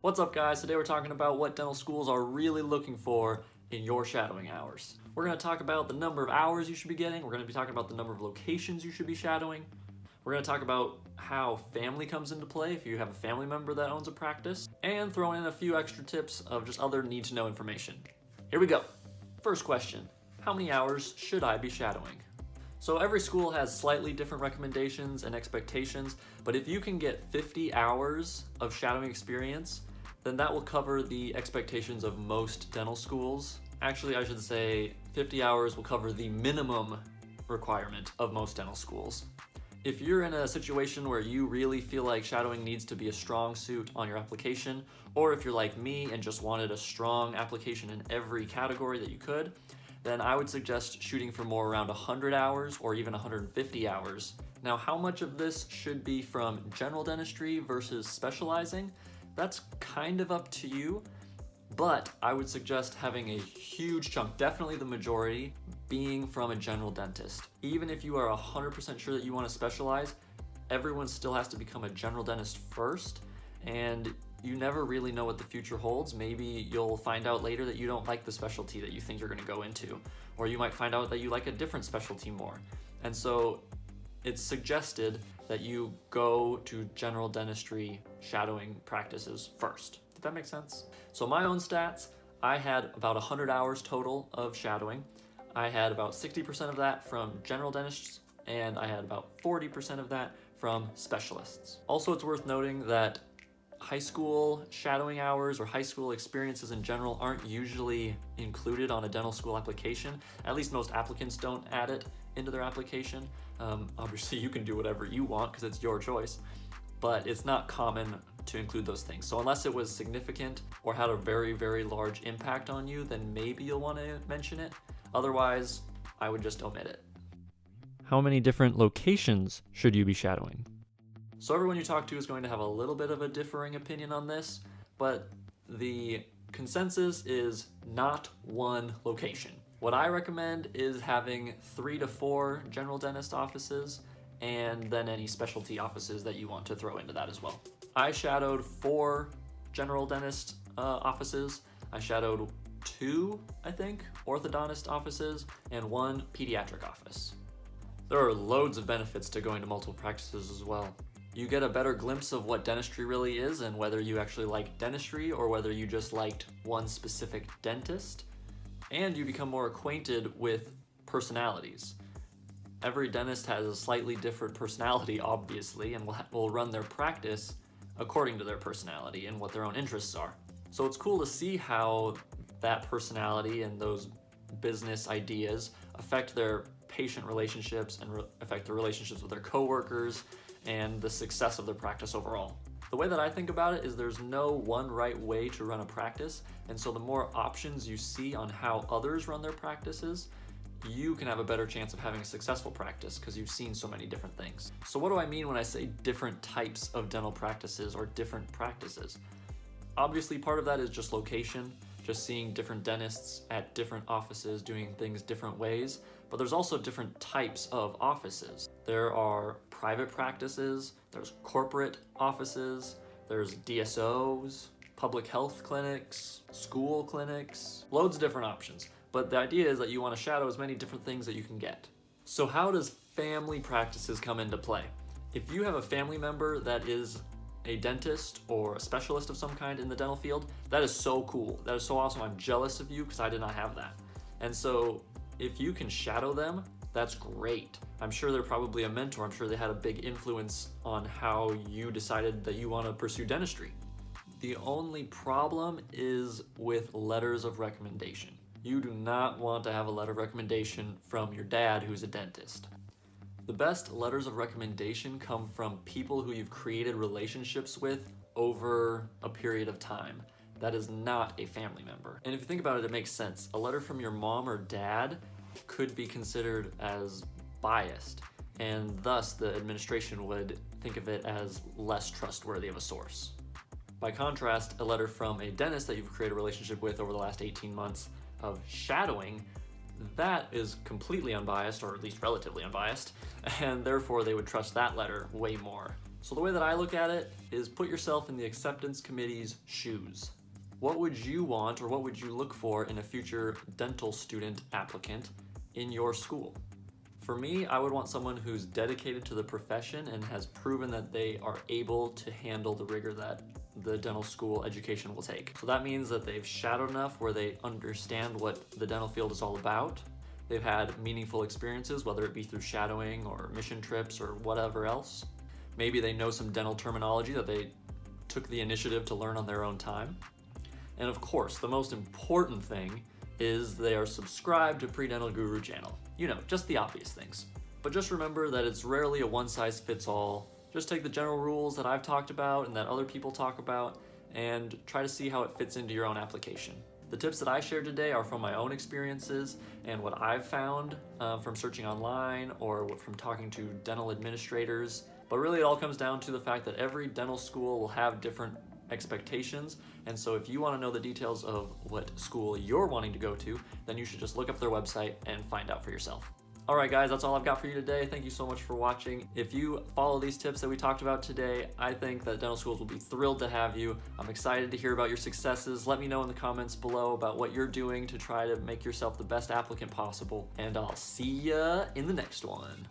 What's up, guys? Today we're talking about what dental schools are really looking for in your shadowing hours. We're going to talk about the number of hours you should be getting. We're going to be talking about the number of locations you should be shadowing. We're going to talk about how family comes into play if you have a family member that owns a practice, and throw in a few extra tips of just other need-to-know information. Here we go. First question, how many hours should I be shadowing? So every school has slightly different recommendations and expectations, but if you can get 50 hours of shadowing experience, then that will cover the expectations of most dental schools. Actually, I should say 50 hours will cover the minimum requirement of most dental schools. If you're in a situation where you really feel like shadowing needs to be a strong suit on your application, or if you're like me and just wanted a strong application in every category that you could, then I would suggest shooting for more around 100 hours or even 150 hours. Now, how much of this should be from general dentistry versus specializing? That's kind of up to you, but I would suggest having a huge chunk, definitely the majority, being from a general dentist. Even if you are 100% sure that you want to specialize, everyone still has to become a general dentist first, and you never really know what the future holds. Maybe you'll find out later that you don't like the specialty that you think you're going to go into, or you might find out that you like a different specialty more. And so it's suggested that you go to general dentistry shadowing practices first. Did that make sense? So my own stats, I had about 100 hours total of shadowing. I had about 60% of that from general dentists, and I had about 40% of that from specialists. Also, it's worth noting that high school shadowing hours or high school experiences in general aren't usually included on a dental school application. At least most applicants don't add it into their application. Obviously you can do whatever you want because it's your choice, but it's not common to include those things. So unless it was significant or had a very, very large impact on you, then maybe you'll want to mention it. Otherwise, I would just omit it. How many different locations should you be shadowing? So everyone you talk to is going to have a little bit of a differing opinion on this, but the consensus is not one location. What I recommend is having 3 to 4 general dentist offices, and then any specialty offices that you want to throw into that as well. I shadowed 4 general dentist offices. I shadowed 2, I think, orthodontist offices, and 1 pediatric office. There are loads of benefits to going to multiple practices as well. You get a better glimpse of what dentistry really is and whether you actually like dentistry or whether you just liked one specific dentist. And you become more acquainted with personalities. Every dentist has a slightly different personality, obviously, and will run their practice according to their personality and what their own interests are. So it's cool to see how that personality and those business ideas affect their patient relationships and affect their relationships with their coworkers and the success of their practice overall. The way that I think about it is there's no one right way to run a practice, and so the more options you see on how others run their practices, you can have a better chance of having a successful practice because you've seen so many different things. So what do I mean when I say different types of dental practices or different practices? Obviously, part of that is just location, just seeing different dentists at different offices doing things different ways, but there's also different types of offices. There are private practices, there's corporate offices, there's DSOs, public health clinics, school clinics, loads of different options. But the idea is that you want to shadow as many different things that you can get. So how does family practices come into play? If you have a family member that is a dentist or a specialist of some kind in the dental field, that is so cool. That is so awesome. I'm jealous of you because I did not have that. And so if you can shadow them, that's great. I'm sure they're probably a mentor. I'm sure they had a big influence on how you decided that you want to pursue dentistry. The only problem is with letters of recommendation. You do not want to have a letter of recommendation from your dad who's a dentist. The best letters of recommendation come from people who you've created relationships with over a period of time. That is not a family member. And if you think about it, it makes sense. A letter from your mom or dad could be considered as biased, and thus the administration would think of it as less trustworthy of a source. By contrast, a letter from a dentist that you've created a relationship with over the last 18 months of shadowing, that is completely unbiased, or at least relatively unbiased, and therefore they would trust that letter way more. So the way that I look at it is put yourself in the acceptance committee's shoes. What would you want or what would you look for in a future dental student applicant in your school? For me, I would want someone who's dedicated to the profession and has proven that they are able to handle the rigor that the dental school education will take. So that means that they've shadowed enough where they understand what the dental field is all about. They've had meaningful experiences, whether it be through shadowing or mission trips or whatever else. Maybe they know some dental terminology that they took the initiative to learn on their own time. And of course, the most important thing is they are subscribed to Predental Guru channel. You know, just the obvious things. But just remember that it's rarely a one-size-fits-all. Just take the general rules that I've talked about and that other people talk about and try to see how it fits into your own application. The tips that I shared today are from my own experiences and what I've found from searching online or from talking to dental administrators. But really it all comes down to the fact that every dental school will have different expectations, and so if you want to know the details of what school you're wanting to go to, then you should just look up their website and find out for yourself. Alright guys, that's all I've got for you today. Thank you so much for watching. If you follow these tips that we talked about today, I think that dental schools will be thrilled to have you. I'm excited to hear about your successes. Let me know in the comments below about what you're doing to try to make yourself the best applicant possible, and I'll see ya in the next one.